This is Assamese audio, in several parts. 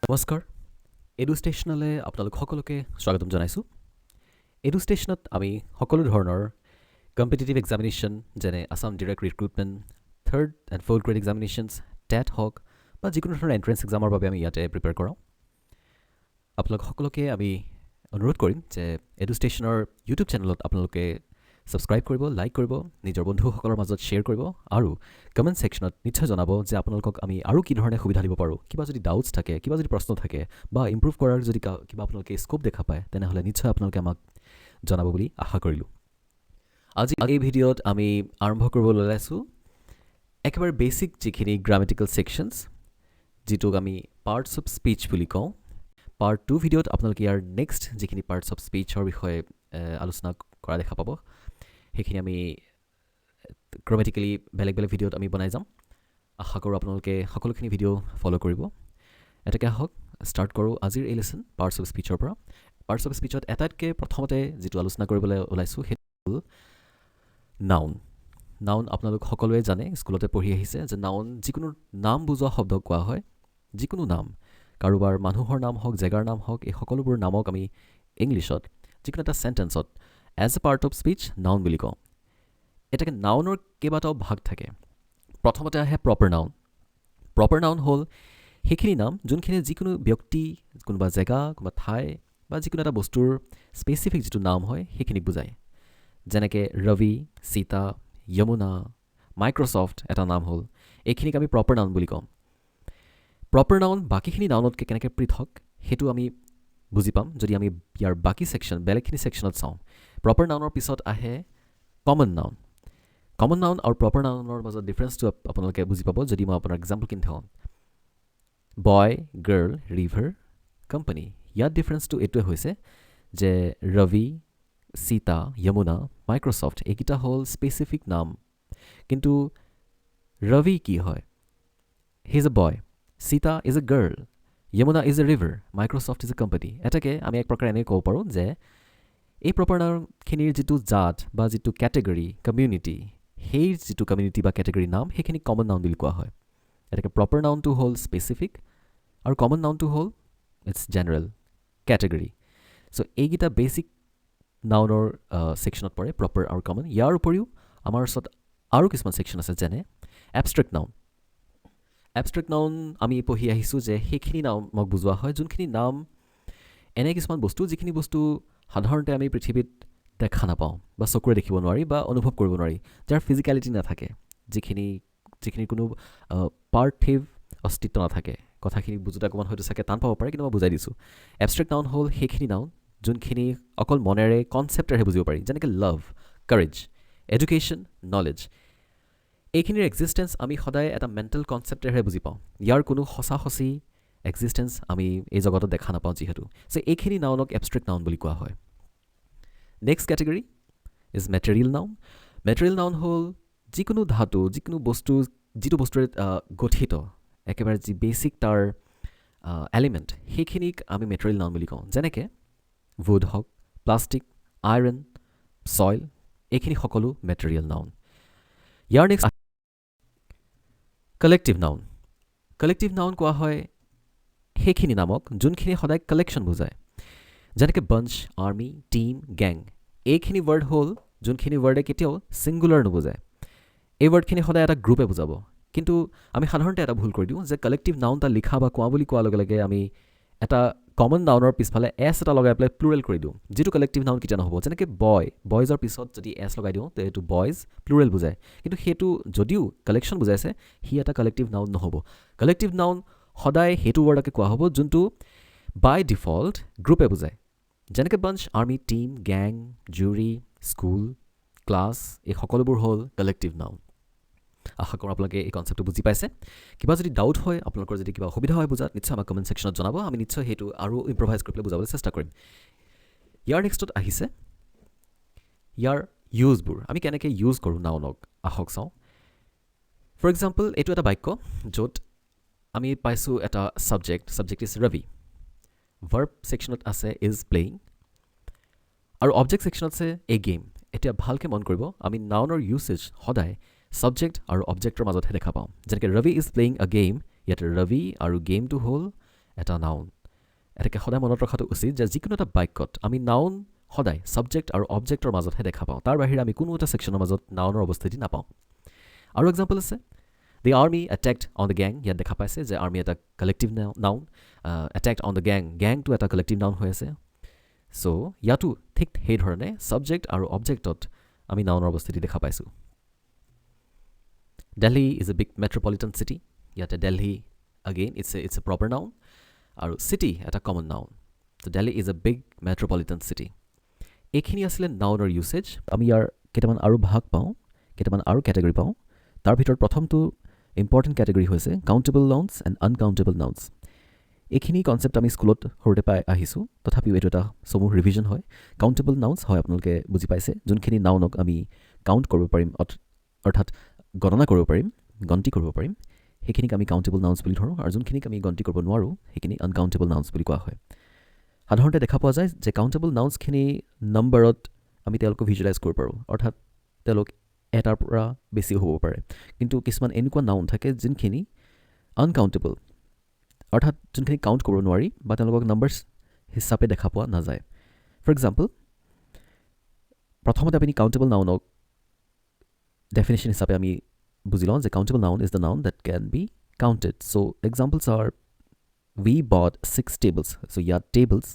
নমস্কাৰ এডুষ্টেশ্যনলৈ আপোনালোক সকলোকে স্বাগতম জনাইছোঁ এডুষ্টেশ্যনত আমি সকলো ধৰণৰ কম্পিটিটিভ এক্সামিনেশ্যন যেনে Assam direct recruitment third and fourth grade examinations TET হওক বা যিকোনো ধৰণৰ এণ্ট্ৰেন্স এক্সামৰ বাবে আমি ইয়াতে প্ৰিপেয়াৰ কৰাওঁ আপোনালোক সকলোকে আমি অনুৰোধ কৰিম যে এডুষ্টেশ্যনৰ ইউটিউব চেনেলত আপোনালোকে ছাবস্ক্ৰাইব কৰিব লাইক কৰিব নিজৰ বন্ধুসকলৰ মাজত শ্বেয়াৰ কৰিব আৰু কমেণ্ট ছেকশ্যনত নিশ্চয় জনাব যে আপোনালোকক আমি আৰু কি ধৰণে সুবিধা দিব পাৰোঁ কিবা যদি ডাউটছ থাকে কিবা যদি প্ৰশ্ন থাকে বা ইম্প্ৰুভ কৰাৰ যদি কিবা আপোনালোকে স্ক'প দেখা পায় তেনেহ'লে নিশ্চয় আপোনালোকে আমাক জনাব বুলি আশা কৰিলোঁ আজি এই ভিডিঅ'ত আমি আৰম্ভ কৰিবলৈ ওলাইছোঁ একেবাৰে বেছিক যিখিনি গ্ৰামেটিকেল ছেকশ্যনছ যিটোক আমি পাৰ্টছ অফ স্পীচ বুলি কওঁ পাৰ্ট 2 ভিডিঅ'ত আপোনালোকে ইয়াৰ নেক্সট যিখিনি পাৰ্টছ অফ স্পীচৰ বিষয়ে আলোচনা কৰা দেখা পাব সেইখিনি আমি গ্ৰামেটিকেলি বেলেগ বেলেগ ভিডিঅ'ত আমি বনাই যাম আশা কৰোঁ আপোনালোকে সকলোখিনি ভিডিঅ' ফ'ল' কৰিব এটাকে আহক ষ্টাৰ্ট কৰোঁ আজিৰ এই লেচন পাৰ্টছ অফ স্পীচৰ পৰা পাৰ্টছ অফ স্পীচত এটাতকৈ প্ৰথমতে যিটো আলোচনা কৰিবলৈ ওলাইছোঁ সেইটো হ'ল নাউন নাউন আপোনালোক সকলোৱে জানে স্কুলতে পঢ়ি আহিছে যে নাউন যিকোনো নাম বুজোৱা শব্দক কোৱা হয় যিকোনো নাম কাৰোবাৰ মানুহৰ নাম হওক জেগাৰ নাম হওক এই সকলোবোৰ নামক আমি ইংলিছত যিকোনো এটা চেণ্টেন্সত as a part of speech noun বুলি কওঁ এটাকে নাউনৰ কেইবাটাও ভাগ থাকে প্ৰথমতে আহে প্ৰপাৰ নাউন হ'ল সেইখিনি নাম যোনখিনি যিকোনো ব্যক্তি কোনোবা জেগা কোনোবা ঠাই বা যিকোনো এটা বস্তুৰ স্পেচিফিক যিটো নাম হয় সেইখিনিক বুজায় যেনেকৈ ৰবি সীতা যমুনা মাইক্ৰ'ছফ্ট এটা নাম হ'ল এইখিনিক আমি প্ৰপাৰ নাউন বুলি কওঁ প্ৰপাৰ নাউন বাকীখিনি নাউনতকৈ কেনেকৈ পৃথক সেইটো আমি বুজি পাম যদি আমি ইয়াৰ বাকী ছেকশ্যন বেলেগখিনি ছেকশ্যনত চাওঁ প্ৰপাৰ নাউনৰ পিছত আহে কমন নাউন আৰু প্ৰপাৰ নাউনৰ মাজত ডিফাৰেঞ্চটো আপোনালোকে বুজি পাব যদি মই আপোনাৰ এক্সাম্পল কিনি থওঁ বয় গাৰ্ল ৰিভাৰ কোম্পানী ইয়াত ডিফাৰেঞ্চটো এইটোৱে হৈছে যে ৰবি সীতা যমুনা মাইক্ৰ'ছফ্ট এইকেইটা হ'ল স্পেচিফিক নাম কিন্তু ৰবি কি হয় he is a boy Sita is a girl Yamuna is a river Microsoft is a company এটাকে আমি এক প্ৰকাৰে এনেকৈ ক'ব পাৰোঁ যে এই প্ৰপাৰ নাউনখিনিৰ যিটো জাত বা যিটো কেটেগৰী কমিউনিটি সেই যিটো কমিউনিটি বা কেটেগৰী নাম সেইখিনি কমন নাউন বুলি কোৱা হয় এটাকে প্ৰপাৰ নাউনটো হ'ল স্পেচিফিক আৰু কমন নাউনটো হ'ল ইটছ জেনেৰেল কেটেগৰী চ' এইকেইটা বেছিক নাউনৰ ছেকশ্যনত পৰে প্ৰপাৰ আৰু কমন ইয়াৰ উপৰিও আমাৰ ওচৰত আৰু কিছুমান ছেকশ্যন আছে যেনে এবষ্ট্ৰেক্ট নাউন আমি পঢ়ি আহিছোঁ যে সেইখিনি নামক বুজোৱা হয় যোনখিনি নাম এনে কিছুমান বস্তু যিখিনি বস্তু সাধাৰণতে আমি পৃথিৱীত দেখা নাপাওঁ বা চকুৰে দেখিব নোৱাৰি বা অনুভৱ কৰিব নোৱাৰি যাৰ ফিজিকেলিটি নাথাকে যিখিনি কোনো পাৰ্থিৱ অস্তিত্ব নাথাকে কথাখিনি বুজোতে অকণমান হয়তো চাগে টান পাব পাৰে কিন্তু মই বুজাই দিছোঁ এবষ্ট্ৰেক্ট নাউন হ'ল সেইখিনি নাউন যোনখিনি অকল মনেৰে কনচেপ্টেৰে বুজিব পাৰি যেনেকৈ লাভ কাৰেজ এডুকেশ্যন নলেজ এইখিনিৰ এক্সিষ্টেঞ্চ আমি সদায় এটা মেণ্টেল কনচেপ্টেৰে বুজি পাওঁ ইয়াৰ কোনো সঁচি এক্সিষ্টেঞ্চ আমি এই জগতত দেখা নাপাওঁ যিহেতু চ' এইখিনি নাউনক এবষ্ট্ৰেক্ট নাউন বুলি কোৱা হয় next category is material noun হ'ল যিকোনো ধাতু যিকোনো বস্তু যিটো বস্তুৰে গঠিত একেবাৰে যি বেছিক তাৰ এলিমেণ্ট সেইখিনিক আমি মেটেৰিয়েল নাউন বুলি কওঁ যেনেকৈ উড হওক প্লাষ্টিক আইৰণ ছইল এইখিনি সকলো মেটেৰিয়েল নাউন ইয়াৰ নেক্সট কালেক্টিভ নাউন কোৱা হয় সেইখিনি নামক যোনখিনি সদায় কালেকশ্যন বুজায় যেনেকৈ বাঞ্চ আৰ্মি টিম গেং এইখিনি ৱৰ্ড হ'ল যোনখিনি ৱৰ্ডে কেতিয়াও ছিংগুলাৰ নুবুজায় এই ৱৰ্ডখিনি সদায় এটা গ্ৰুপে বুজাব কিন্তু আমি সাধাৰণতে এটা ভুল কৰি দিওঁ যে কালেক্টিভ নাউন এটা লিখা বা কোৱা বুলি কোৱাৰ লগে লগে আমি এটা কমন নাউনৰ পিছফালে এছ এটা লগাই পেলাই প্লুৰেল কৰি দিওঁ যিটো কালেক্টিভ নাউন কেতিয়া নহ'ব যেনেকৈ বয়জৰ পিছত যদি এছ লগাই দিওঁ তে এইটো বয়জ প্লুৰেল বুজায় কিন্তু সেইটো যদিও কালেকশ্যন বুজাইছে সি এটা কালেক্টিভ নাউন নহ'ব কালেক্টিভ নাউন সদায় সেইটো ৱৰ্ডকে কোৱা হ'ব যোনটো বাই ডিফল্ট গ্ৰুপে বুজায় যেনেকৈ বাঞ্চ আৰ্মি টিম গেং জুৰি স্কুল ক্লাছ এই সকলোবোৰ হ'ল কালেক্টিভ নাউন আশা কৰোঁ আপোনালোকে এই কনচেপ্টটো বুজি পাইছে কিবা যদি ডাউট হয় আপোনালোকৰ যদি কিবা অসুবিধা হয় বুজাত নিশ্চয় আমাক কমেণ্ট ছেকশ্যনত জনাব আমি নিশ্চয় সেইটো আৰু ইম্প্ৰভাইজ কৰি পেলাই বুজাবলৈ চেষ্টা কৰিম ইয়াৰ নেক্সটত আহিছে ইয়াৰ ইউজবোৰ আমি কেনেকৈ ইউজ কৰোঁ নাউনক আহক চাওঁ ফৰ এক্সাম্পল এইটো এটা বাক্য য'ত আমি পাইছোঁ এটা ছাবজেক্ট ইজ ৰবি ভাৰ্ব ছেকশ্যনত আছে ইজ প্লেয়িং আৰু অবজেক্ট ছেকশ্যনত আছে এ গেম এতিয়া ভালকৈ মন কৰিব আমি নাউনৰ ইউছেজ সদায় ছাবজেক্ট আৰু অবজেক্টৰ মাজতহে দেখা পাওঁ যেনেকৈ Rabi is playing a game ইয়াত ৰবি আৰু গেমটো হ'ল এটা নাউন এটাকে সদায় মনত ৰখাটো উচিত যে যিকোনো এটা বাক্যত আমি নাউন সদায় ছাবজেক্ট আৰু অবজেক্টৰ মাজতহে দেখা পাওঁ তাৰ বাহিৰে আমি কোনো এটা ছেকশ্যনৰ মাজত নাউনৰ অৱস্থিতি নাপাওঁ আৰু এক্সাম্পল আছে The army attacked on the gang ইয়াত দেখা পাইছে যে আৰ্মি এটা collective noun attacked on the gangটো এটা কালেক্টিভ নাউন হৈ আছে চ' ইয়াতো ঠিক সেইধৰণে ছাবজেক্ট আৰু অবজেক্টত আমি নাউনৰ অৱস্থিতি দেখা পাইছোঁ Delhi is a big metropolitan city ইয়াতে Delhi again it's a proper noun আৰু city এটা common noun so Delhi is a big metropolitan city এইখিনি আছিলে নাউনৰ ইউছেজ আমি ইয়াৰ কেইটামান আৰু ভাগ পাওঁ কেইটামান আৰু কেটেগৰী পাওঁ তাৰ ভিতৰত প্ৰথমটো ইম্পৰ্টেণ্ট কেটেগৰী হৈছে countable nouns and uncountable nouns এইখিনি কনচেপ্ট আমি স্কুলত সৰুতে পাই আহিছোঁ তথাপিও এইটো এটা সমূহ ৰিভিজন হয় কাউণ্টেবল নাউন্স হয় আপোনালোকে বুজি পাইছে যোনখিনি নাউনক আমি কাউণ্ট কৰিব পাৰিম অৰ্থাৎ গণনা কৰিব পাৰিম গন্তি কৰিব পাৰিম সেইখিনিক আমি কাউণ্টেবল নাউন্স বুলি ধৰোঁ আৰু যোনখিনিক আমি গন্তি কৰিব নোৱাৰোঁ সেইখিনি আনকাউণ্টেবল নাউন্স বুলি কোৱা হয় সাধাৰণতে দেখা পোৱা যায় যে কাউণ্টেবল নাউন্সখিনি নম্বৰত আমি তেওঁলোকক ভিজুৱেলাইজ কৰিব পাৰোঁ অৰ্থাৎ তেওঁলোক এটাৰ পৰা বেছি হ'ব পাৰে কিন্তু কিছুমান এনেকুৱা নাউন থাকে যোনখিনি আনকাউণ্টেবল অৰ্থাৎ যোনখিনি কাউণ্ট কৰিব নোৱাৰি বা তেওঁলোকক নাম্বাৰ্ছ হিচাপে দেখা পোৱা নাযায় ফৰ এক্সাম্পল প্ৰথমতে আপুনি কাউণ্টেবল নাউনক ডেফিনেশ্যন হিচাপে আমি বুজি লওঁ যে countable noun is the noun that can be counted so' examples are we bought 6 tables so ইয়াত tables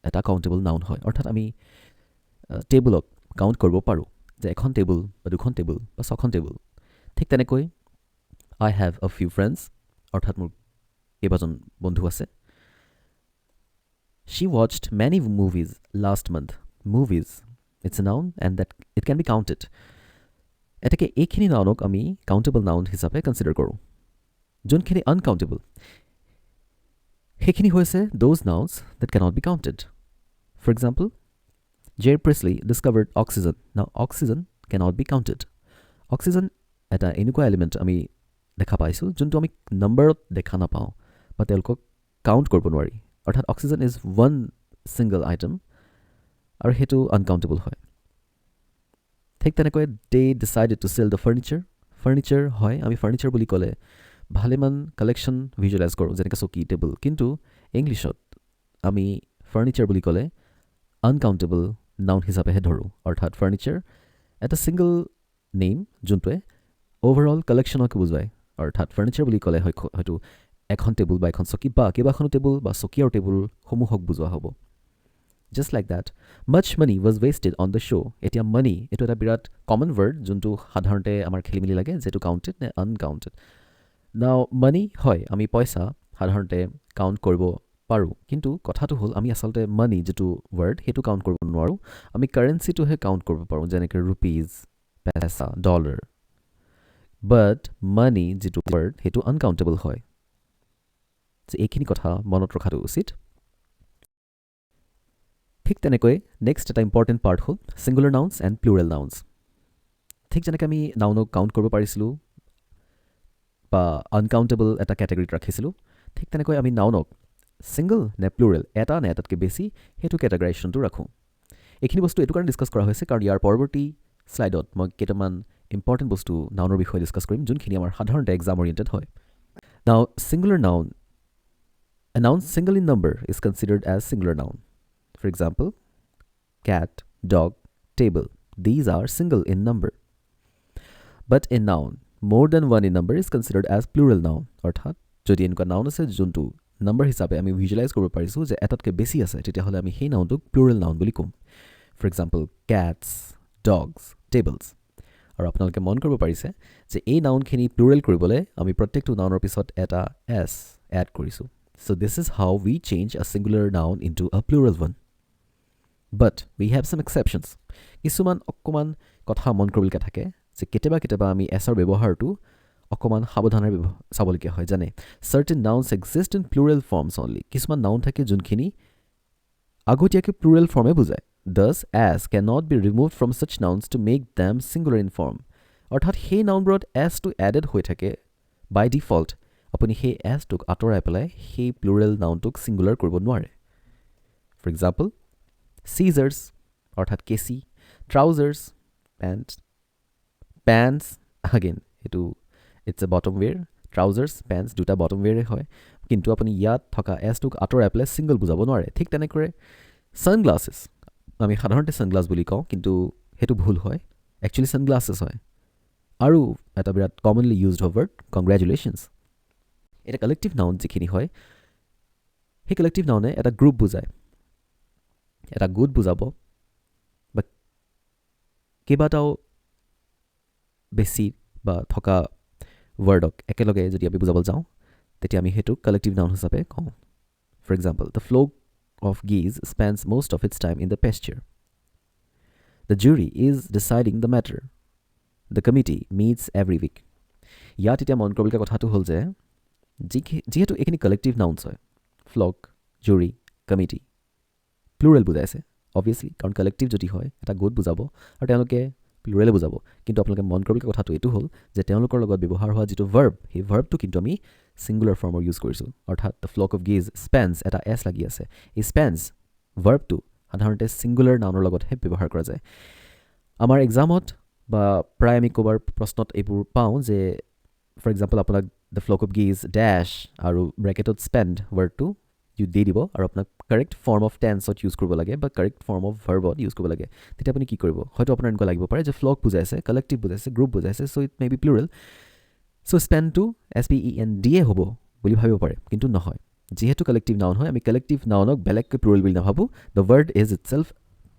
এটা কাউণ্টেবল নাউন হয় অৰ্থাৎ আমি টেবুলক কাউণ্ট কৰিব পাৰোঁ যে এখন টেবুল বা দুখন টেবুল বা ছখন টেবুল ঠিক তেনেকৈ I have a few friends অৰ্থাৎ মোৰ কেইবাজন বন্ধু আছে she watched many movies last month movies it's a noun and that it can be counted এটাকে এইখিনি নাউনক আমি কাউণ্টেবল নাউন হিচাপে কনচিডাৰ কৰোঁ যোনখিনি আনকাউণ্টেবল সেইখিনি হৈছে those nouns that cannot be counted. For example, J. Priestley discovered oxygen. Now, oxygen cannot be counted. Oxygen এটা এনেকুৱা এলিমেণ্ট আমি দেখা পাইছোঁ যোনটো আমি নম্বৰত দেখা নাপাওঁ বা তেওঁলোকক কাউণ্ট কৰিব নোৱাৰি অৰ্থাৎ oxygen is one single item আৰু সেইটো আনকাউণ্টেবল হয় ঠিক তেনেকৈ they decided to sell the furniture হয় আমি ফাৰ্নিচাৰ বুলি ক'লে ভালেমান কালেকশ্যন ভিজুৱেলাইজ কৰোঁ যেনেকৈ চকী টেবুল কিন্তু ইংলিছত আমি ফাৰ্নিচাৰ বুলি ক'লে আনকাউণ্টেবল নাউন হিচাপেহে ধৰোঁ অৰ্থাৎ ফাৰ্নিচাৰ এটা ছিংগল নেইম যোনটোৱে অ'ভাৰঅল কালেকশ্যনকে বুজায় অৰ্থাৎ ফাৰ্নিচাৰ বুলি ক'লে হয়তো এখন টেবুল বা এখন চকী বা কেইবাখনো টেবুল বা চকী আৰু টেবুলসমূহক বুজোৱা হ'ব just like that much money was wasted on the show' এতিয়া মানি এইটো এটা বিৰাট কমন ৱৰ্ড যোনটো সাধাৰণতে আমাৰ খেলি মেলি লাগে যে এইটো কাউণ্টেড নে আনকাউণ্টেড নাও মানি হয় আমি পইচা সাধাৰণতে কাউণ্ট কৰিব পাৰোঁ কিন্তু কথাটো হ'ল আমি আচলতে মানি যিটো ৱৰ্ড সেইটো কাউণ্ট কৰিব নোৱাৰোঁ আমি কাৰেঞ্চিটোহে কাউণ্ট কৰিব পাৰোঁ যেনেকৈ ৰুপিজ পেচা ডলাৰ বাট মানি যিটো ৱৰ্ড সেইটো আনকাউণ্টেবল হয় এইখিনি কথা মনত ৰখাটো উচিত ঠিক তেনেকৈ নেক্সট এটা ইম্পৰ্টেণ্ট পাৰ্ট হ'ল singular nouns and plural nouns ঠিক যেনেকৈ আমি নাউনক কাউণ্ট কৰিব পাৰিছিলোঁ বা আনকাউণ্টেবল এটা কেটেগৰীত ৰাখিছিলোঁ ঠিক তেনেকৈ আমি নাউনক ছিংগল নে প্লুৰেল এটা নে এটাতকৈ বেছি সেইটো কেটেগৰাইজেশ্যনটো ৰাখোঁ এইখিনি বস্তু এইটো কাৰণে ডিছকাছ কৰা হৈছে কাৰণ ইয়াৰ পৰৱৰ্তী শ্লাইডত মই কেইটামান ইম্পৰ্টেণ্ট বস্তু নাউনৰ বিষয়ে ডিছকাছ কৰিম যোনখিনি আমাৰ সাধাৰণতে এক্সাম অৰিয়েণ্টেড হয় নাও singular noun A noun single in number is considered as singular noun. For example, cat, dog, table. These are single in number. But a noun more than one in number is considered as plural noun. অৰ্থাৎ যদি এনেকুৱা নাউন আছে যোনটো নম্বৰ হিচাপে আমি ভিজুৱেলাইজ কৰিব পাৰিছোঁ যে এটাতকৈ বেছি আছে তেতিয়াহ'লে আমি সেই নাউনটোক প্লুৰেল নাউন বুলি ক'ম for example cats dogs tables আৰু আপোনালোকে মন কৰিব পাৰিছে যে এই নাউনখিনি প্লুৰেল কৰিবলৈ আমি প্ৰত্যেকটো নাউনৰ পিছত এটা এছ এড কৰিছোঁ So this is how we change a singular noun into a plural one. But we have some exceptions. কিছুমান অকণমান কথা মন কৰিবলগীয়া থাকে যে কেতিয়াবা আমি এছৰ ব্যৱহাৰটো অকণমান সাৱধানেৰে চাবলগীয়া হয় যেনে certain nouns exist in plural forms only. কিছুমান নাউন থাকে যোনখিনি আগতীয়াকৈ প্লুৰেল ফৰ্মে বুজায় Thus as cannot be removed from such nouns to make them singular in form. অৰ্থাৎ সেই নাউনবোৰত এছটো এডেড হৈ থাকে by default. আপুনি সেই এছটোক আঁতৰাই পেলাই সেই প্লুৰেল নাউনটোক ছিংগুলাৰ কৰিব নোৱাৰে ফৰ এক্সাম্পল চিজাৰ্ছ অৰ্থাৎ কেঁচি ট্ৰাউজাৰ্ছ পেণ্টছ আগেইন এইটো ইটছ এ বটম ৱেৰ ট্ৰাউজাৰ্ছ পেণ্টছ দুটা বটম ৱেৰে হয় কিন্তু আপুনি ইয়াত থকা এছটোক আঁতৰাই পেলাই ছিংগল বুজাব নোৱাৰে ঠিক তেনেকৈ ছানগ্লাছেছ আমি সাধাৰণতে ছানগ্লাছ বুলি কওঁ কিন্তু সেইটো ভুল হয় একচুৱেলি ছানগ্লাছেছ হয় আৰু এটা বিৰাট কমনলি ইউজড ৱৰ্ড কংগ্ৰেচুলেশ্যনছ এটা কালেক্টিভ নাউন যিখিনি হয় সেই কালেক্টিভ নাউনে এটা গ্ৰুপ বুজায় এটা গোট বুজাব বা কেইবাটাও বেছি বা থকা ৱৰ্ডক একেলগে যদি আমি বুজাবলৈ যাওঁ তেতিয়া আমি সেইটো কালেক্টিভ নাউন হিচাপে কওঁ for example the flock of geese spends most of its time in the pasture. The jury is deciding the matter. The committee meets every week. ইয়াত এতিয়া মন কৰিবলগীয়া কথাটো হ'ল যে যিহেতু এইখিনি কালেক্টিভ নাউন্স হয় ফ্লক জুৰি কমিটি প্লুৰেল বুজাইছে অবভিয়াছলি কাৰণ কালেক্টিভ যদি হয় এটা গোট বুজাব আৰু তেওঁলোকে প্লুৰেলে বুজাব কিন্তু আপোনালোকে মন কৰিবলগীয়া কথাটো এইটো হ'ল যে তেওঁলোকৰ লগত ব্যৱহাৰ হোৱা যিটো ভাৰ্ব সেই ভাৰ্বটো কিন্তু আমি ছিংগুলাৰ ফৰ্মৰ ইউজ কৰিছোঁ অৰ্থাৎ the flock of geese Spence এটা এছ লাগি আছে এই স্পেন্স ভাৰ্বটো সাধাৰণতে ছিংগুলাৰ নাউনৰ লগতহে ব্যৱহাৰ কৰা যায় আমাৰ এক্সামত বা প্ৰায় আমি ক'ৰবাৰ প্ৰশ্নত এইবোৰ পাওঁ যে ফৰ এক্সাম্পল আপোনাক দ্য ফ্লক অফ গিজ ডেছ আৰু ব্ৰেকেটত স্পেণ্ড ৱৰ্ডটো দি দিব আৰু আপোনাক কাৰেক্ট ফৰ্ম অফ টেন্সত ইউজ কৰিব লাগে বা কাৰেক্ট ফৰ্ম অফ ভাৰ্বত ইউজ কৰিব লাগে তেতিয়া আপুনি কি কৰিব হয়তো আপোনাৰ এনেকুৱা লাগিব পাৰে যে ফ্লক বুজাইছে কালেক্টিভ বুজাইছে গ্ৰুপ বুজাইছে চ' ইট মে বি প্লুৰেল চ' স্পেনটো SPENDয়ে হ'ব বুলি ভাবিব পাৰে কিন্তু নহয় যিহেতু কালেক্টিভ নাউন হয় আমি কালেক্টিভ নাউনক বেলেগকৈ প্লুৰেল বুলি নাভাবোঁ the word is itself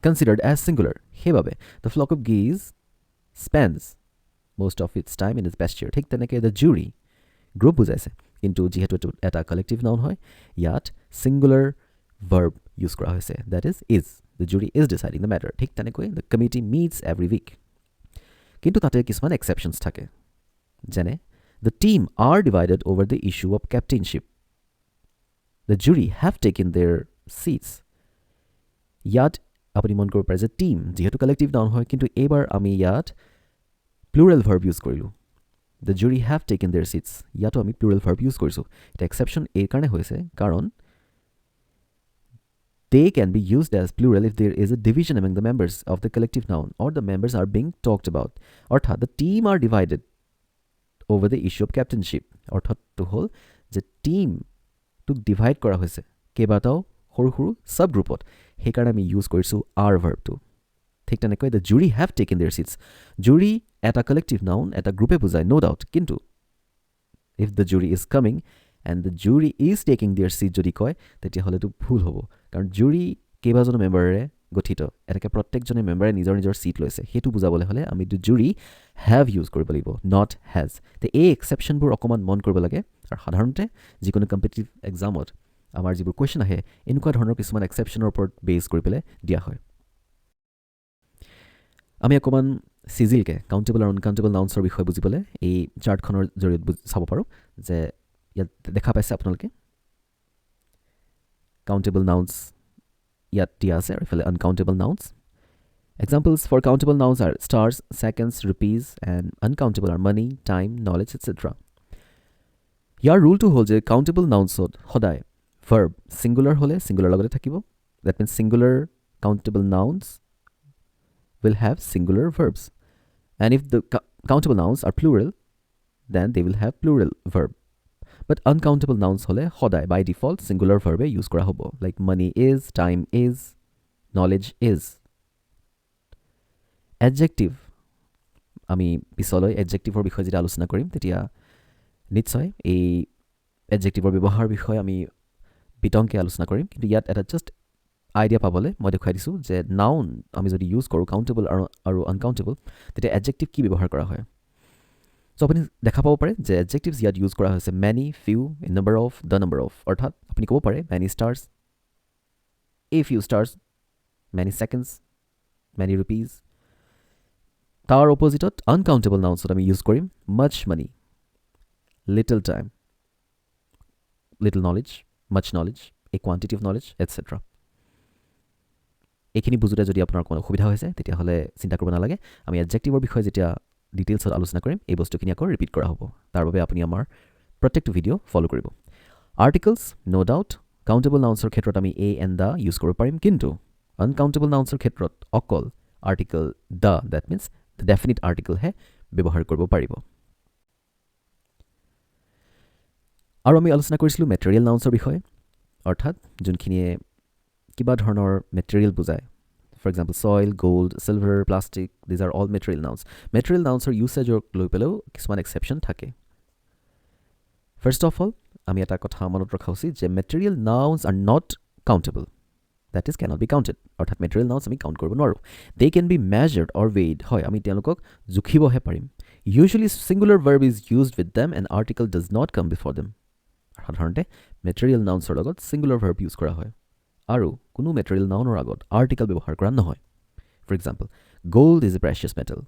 considered as singular সেইবাবে the flock of geese spends most of its time in its pasture ঠিক তেনেকৈ দ্য জুৰি গ্ৰুপ বুজাইছে কিন্তু যিহেতু এইটো এটা কালেক্টিভ নাউন হয় ইয়াত ছিংগুলাৰ ভাৰ্ব ইউজ কৰা হৈছে that is the jury is deciding the matter ঠিক তেনেকৈ the committee meets every week কিন্তু তাতে কিছুমান এক্সেপশ্যনছ থাকে যেনে the team are divided over the issue of captainship the jury have taken their seats ইয়াত আপুনি মন কৰিব পাৰে যে টিম যিহেতু কালেক্টিভ নাউন হয় কিন্তু এইবাৰ আমি ইয়াত প্লুৰেল ভাৰ্ব ইউজ কৰিলোঁ the jury have taken their seats ইয়াতো আমি প্লুৰেল ভাৰ্ব ইউজ কৰিছোঁ এটা এক্সেপশ্যন এই কাৰণে হৈছে কাৰণ they can be used as plural if there is a division among the members of the collective noun or the members are being talked about অৰ্থাৎ the team are divided over the issue of captainship অৰ্থাৎটো হ'ল যে টিমটোক ডিভাইড কৰা হৈছে কেইবাটাও সৰু সৰু ছাব গ্ৰুপত সেইকাৰণে আমি ইউজ কৰিছোঁ আৰ ভাৰ্বটো ঠিক তেনেকৈ the jury have taken their seats জুৰি এটা কালেক্টিভ নাউন এটা গ্ৰুপে বুজায় ন' ডাউট কিন্তু if the jury is coming and the jury is taking there seat যদি কয় তেতিয়াহ'লেতো ভুল হ'ব কাৰণ জুৰি কেইবাজনো মেম্বাৰেৰে গঠিত এনেকৈ প্ৰত্যেকজনে মেম্বাৰে নিজৰ নিজৰ ছিট লৈছে সেইটো বুজাবলৈ হ'লে আমি দ্য জুৰি হেভ ইউজ কৰিব লাগিব নট হেজ তে এই এক্সেপশ্যনবোৰ অকণমান মন কৰিব লাগে আৰু সাধাৰণতে যিকোনো কম্পিটিটিভ এক্সামত আমাৰ যিবোৰ কুৱেশ্যন আহে এনেকুৱা ধৰণৰ কিছুমান এক্সেপশ্যনৰ ওপৰত বেছ কৰি পেলাই দিয়া হয় আমি অকণমান চিজিলকৈ কাউণ্টেবল আৰু আনকাউণ্টেবল নাউন্সৰ বিষয়ে বুজিবলৈ এই চাৰ্টখনৰ জৰিয়তে চাব পাৰোঁ যে ইয়াত দেখা পাইছে আপোনালোকে কাউণ্টেবল নাউন্স ইয়াত দিয়া আছে আৰু ইফালে uncountable nouns examples for countable nouns are stars seconds rupees and uncountable are money time knowledge etcetera ইয়াৰ ৰুলটো হ'ল যে কাউণ্টেবল নাউন্সত সদায় ভাৰ্ব ছিংগুলাৰ হ'লে ছিংগুলাৰ লগতে থাকিব that means singular countable nouns will have singular verbs and if the countable nouns are plural then they will have plural verb but uncountable nouns hole hodai by default singular verb use kora hobo like money is time is knowledge is adjective ami pisoloi adjective or bikhoy jeta alochona korim tetia nitsoy ei adjective or ব্যবহাৰ বিষয় আমি বিতংকে আলোচনা কৰিম কিন্তু ইয়াত এটা জাস্ট আইডিয়া পাবলৈ মই দেখুৱাই দিছোঁ যে নাউন আমি যদি ইউজ কৰোঁ কাউণ্টেবল আৰু আনকাউণ্টেবল তেতিয়া এডজেক্টিভ কি ব্যৱহাৰ কৰা হয় চ' আপুনি দেখা পাব পাৰে যে এডজেক্টিভছ ইয়াত ইউজ কৰা হৈছে many few in number of the number of অৰ্থাৎ আপুনি ক'ব পাৰে many stars a few stars many seconds many rupees তাৰ অপজিটত আনকাউণ্টেবল নাউন্সত আমি ইউজ কৰিম much money little time little knowledge much knowledge a quantity of knowledge etcetera এইখিনি বুজোতে যদি আপোনাৰ কোনো অসুবিধা হৈছে তেতিয়াহ'লে চিন্তা কৰিব নালাগে আমি এডজেক্টিভৰ বিষয়ে যেতিয়া ডিটেইলছত আলোচনা কৰিম এই বস্তুখিনি আকৌ ৰিপিট কৰা হ'ব তাৰ বাবে আপুনি আমাৰ প্ৰত্যেকটো ভিডিঅ' ফ'ল' কৰিব আৰ্টিকলছ ন' ডাউট কাউণ্টেবল নাউন্সৰ ক্ষেত্ৰত আমি এ এণ্ড দ্য ইউজ কৰিব পাৰিম কিন্তু আনকাউণ্টেবল নাউন্সৰ ক্ষেত্ৰত অকল article the that means the definite আৰ্টিকলহে ব্যৱহাৰ কৰিব পাৰিব আৰু আমি আলোচনা কৰিছিলোঁ মেটেৰিয়েল নাউন্সৰ বিষয়ে, অৰ্থাৎ যোনখিনিয়ে কিবা ধৰণৰ মেটেৰিয়েল বুজায়। For example soil, gold, silver, plastic, these are all material nouns. Material নাউন্সৰ ইউছেজক লৈ পেলাইও কিছুমান এক্সেপশ্যন থাকে। ফাৰ্ষ্ট অফ অল আমি এটা কথা মনত ৰখা উচিত যে material nouns are not countable, that is cannot be counted, অৰ্থাৎ মেটেৰিয়েল নাউন্স আমি কাউণ্ট কৰিব নোৱাৰোঁ। They can be measured or weighed, হয় আমি তেওঁলোকক জুখিবহে পাৰিম। Usually singular verb is used with them and article does not come before them. সাধাৰণতে মেটেৰিয়েল নাউন্সৰ লগত ছিংগুলাৰ ভাৰ্ব ইউজ কৰা হয় আৰু কোনো মেটেৰিয়েল নাউনৰ আগত আৰ্টিকল ব্যৱহাৰ কৰা নহয়। For example, gold is a precious metal,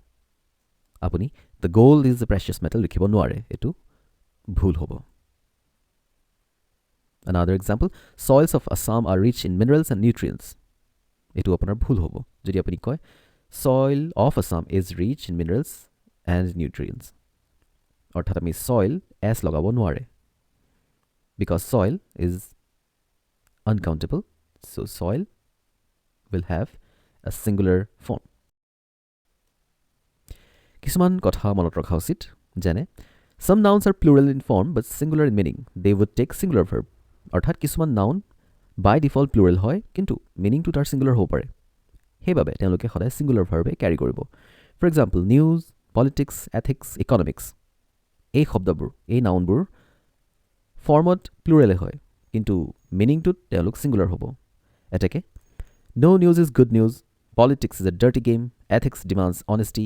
আপুনি the gold is a precious metal লিখিব নোৱাৰে, এইটো ভুল হ'ব। Another example, soils of Assam are rich in minerals and nutrients. এইটো আপোনাৰ ভুল হ'ব যদি আপুনি কয় soil of Assam is rich in minerals and nutrients, অৰ্থাৎ আমি soil s লগাব নোৱাৰে, because soil is uncountable, so soil will have a singular form. কিছুমান কথা মনত ৰখা উচিত, যেনে some nouns are plural in form but singular in meaning, they would take singular verb, অৰ্থাৎ কিছুমান নাউন বাই ডিফল্ট প্লুৰেল হয় কিন্তু মিনিংটো তাৰ ছিংগুলাৰ হ'ব পাৰে, সেইবাবে তেওঁলোকে সদায় ছিংগুলাৰ ভাৰ্বে কেৰি কৰিব। For example, news, politics, ethics, economics, এই শব্দবোৰ, এই নাউনবোৰ ফৰ্মত প্লুৰেলে হয় কিন্তু মিনিংটোত তেওঁলোক ছিংগুলাৰ হ'ব। এতেকে no news is good news, politics is a dirty game, ethics demands honesty,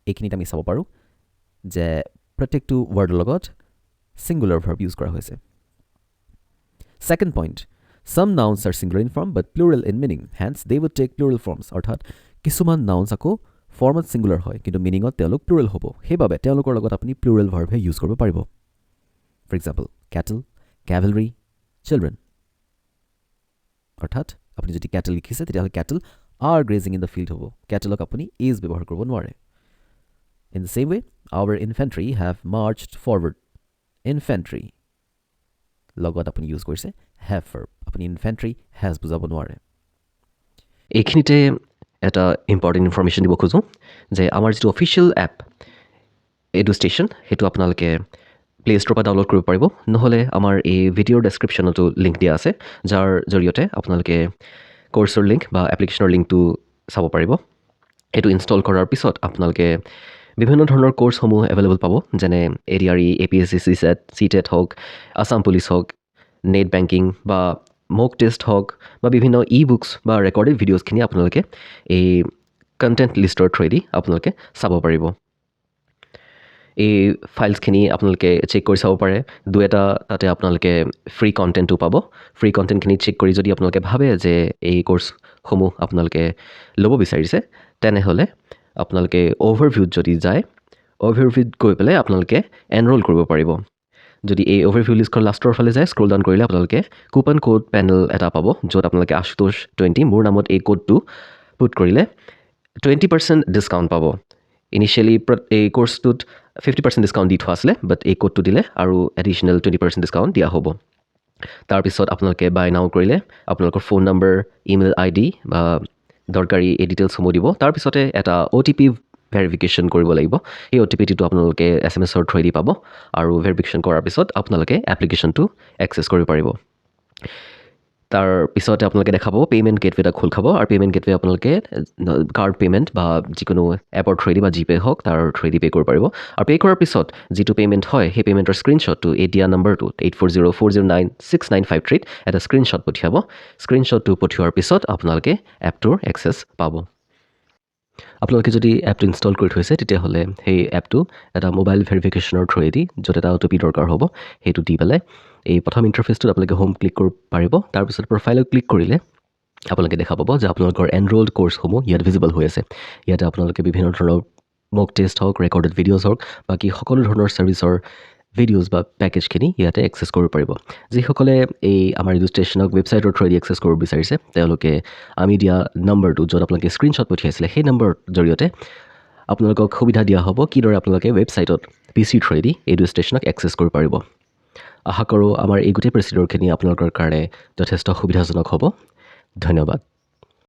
এইখিনিত আমি চাব পাৰোঁ যে প্ৰত্যেকটো ৱৰ্ডৰ লগত ছিংগুলাৰ ভাৰ্ব ইউজ কৰা হৈছে। Second point, some nouns are singular in form but plural in meaning, hence they would take plural forms, অৰ্থাৎ কিছুমান নাউন্স আকৌ ফৰ্মত ছিংগুলাৰ হয় কিন্তু মিনিঙত তেওঁলোক প্লুৰেল হ'ব, সেইবাবে তেওঁলোকৰ লগত আপুনি প্লুৰেল ভাৰ্বহে ইউজ কৰিব পাৰিব। For example, cattle, cavalry, children, অৰ্থাৎ আপুনি যদি কেটল লিখিছে তেতিয়াহ'লে cattle are grazing in the field হ'ব, কেটলক আপুনি ইজ ব্যৱহাৰ কৰিব নোৱাৰে। In the same way, our infantry have marched forward, infantry লগত আপুনি ইউজ কৰিছে হেভ ভাৰ্ব, আপুনি ইনফেণ্ট্ৰি হেজ বুজাব নোৱাৰে। এইখিনিতে এটা ইম্পৰ্টেণ্ট ইনফৰ্মেশ্যন দিব খোজোঁ যে আমাৰ যিটো অফিচিয়েল এপ এডুষ্টেশ্যন, সেইটো আপোনালোকে প্লে ষ্ট'ৰৰ পৰা ডাউনলোড কৰিব পাৰিব, নহ'লে আমাৰ এই ভিডিঅ'ৰ ডেছক্ৰিপশ্যনতো লিংক দিয়া আছে, যাৰ জৰিয়তে আপোনালোকে কৰ্চৰ লিংক বা এপ্লিকেশ্যনৰ লিংকটো চাব পাৰিব। এইটো ইনষ্টল কৰাৰ পিছত আপোনালোকে বিভিন্ন ধৰণৰ কৰ্চসমূহ এভেইলেবল পাব, যেনে ADRE, APSc, CSAT, CTET হওক, আছাম পুলিচ হওক, নেট বেংকিং বা মক টেষ্ট হওক বা বিভিন্ন বুকছ বা ৰেকৰ্ডেড ভিডিঅ'ছখিনি আপোনালোকে এই কণ্টেণ্ট লিষ্টৰ থ্ৰুৱেদি আপোনালোকে চাব পাৰিব। এই ফাইলছখিনি আপোনালোকে চেক কৰি চাব পাৰে, দুই এটা তাতে আপোনালোকে ফ্ৰী কণ্টেণ্টো পাব। ফ্ৰী কণ্টেণ্টখিনি চেক কৰি যদি আপোনালোকে ভাবে যে এই কৰ্চসমূহ আপোনালোকে ল'ব বিচাৰিছে, তেনেহ'লে আপোনালোকে অ'ভাৰভিউত যদি যায়, অ'ভাৰভিউত গৈ পেলাই আপোনালোকে এনৰোল কৰিব পাৰিব। যদি এই অ'ভাৰভিউ লিষ্টখন লাষ্টৰ ফালে যায়, স্ক্ৰল ডাউন কৰিলে আপোনালোকে কুপন কোড পেনেল এটা পাব, য'ত আপোনালোকে আশুতোষ 20 মোৰ নামত এই কোডটো পুট কৰিলে 20% ডিছকাউণ্ট পাব। ইনিচিয়েলি এই কৰ্চটোত 50% ডিছকাউণ্ট দি থোৱা আছিলে, বাট এই কোডটো দিলে আৰু এডিশ্যনেল 20% ডিছকাউণ্ট দিয়া হ'ব। তাৰপিছত আপোনালোকে বাই নাও কৰিলে আপোনালোকৰ ফোন নম্বৰ, ইমেইল ID বা দৰকাৰী এই ডিটেইলছসমূহ দিব। তাৰপিছতে এটা OTP ভেৰিফিকেশ্যন কৰিব লাগিব, সেই OTPটো আপোনালোকে SMS থ্ৰুৱেদি পাব আৰু ভেৰিফিকেশ্যন কৰাৰ পিছত আপোনালোকে এপ্লিকেশ্যনটো এক্সেছ কৰিব পাৰিব। তাৰপিছতে আপোনালোকে দেখাব পে'মেণ্ট গেটৱে এটা খোল খাব, আৰু পে'মেণ্ট গেটৱে আপোনালোকে কাৰ্ড পে'মেণ্ট বা যিকোনো এপৰ থ্ৰুৱেদি বা জিপে হওক তাৰ থ্ৰুৱেদি পে' কৰিব পাৰিব। আৰু পে' কৰাৰ পিছত যিটো পে'মেণ্ট হয়, সেই পে'মেণ্টৰ স্ক্ৰীনশ্বটটো এই দিয়া নম্বৰটো 8404096953 এটা স্ক্ৰীনশ্বট পঠিয়াব। স্ক্ৰীনশ্বটটো পঠিওৱাৰ পিছত আপোনালোকে এপটোৰ এক্সেছ পাব। আপোনালোকে যদি এপটো ইনষ্টল কৰি থৈছে, তেতিয়াহ'লে সেই এপটো এটা মোবাইল ভেৰিফিকেশ্যনৰ থ্ৰুৱেদি, য'ত এটা OTP দৰকাৰ হ'ব, সেইটো দি পেলাই এই প্ৰথম ইণ্টাৰফেচটোত আপোনালোকে হোম ক্লিক কৰিব পাৰিব। তাৰপিছত প্ৰফাইলত ক্লিক কৰিলে আপোনালোকে দেখা পাব যে আপোনালোকৰ এনৰোল্ড কৰ্চসমূহ ইয়াত ভিজিবল হৈ আছে। ইয়াতে আপোনালোকে বিভিন্ন ধৰণৰ মক টেষ্ট হওক, ৰেকৰ্ডেড ভিডিঅ'জ হওক, বাকী সকলো ধৰণৰ ছাৰ্ভিচৰ ভিডিঅ'জ বা পেকেজখিনি ইয়াতে এক্সেছ কৰিব পাৰিব। যিসকলে এই আমাৰ এডুষ্টেশ্যনক ৱেবছাইটৰ থ্ৰুৱেদি এক্সেছ কৰিব বিচাৰিছে, তেওঁলোকে আমি দিয়া নম্বৰটো, য'ত আপোনালোকে স্ক্ৰীনশ্বট পঠিয়াইছিলে, সেই নম্বৰৰ জৰিয়তে আপোনালোকক সুবিধা দিয়া হ'ব কিদৰে আপোনালোকে ৱেবছাইটত PC থ্ৰুৱেদি এডুষ্টেশ্যনক এক্সেছ কৰিব পাৰিব। আশা কৰোঁ আমাৰ এই গোটেই প্ৰচিডিউৰখিনি আপোনালোকৰ কাৰণে যথেষ্ট সুবিধাজনক হ'ব। ধন্যবাদ।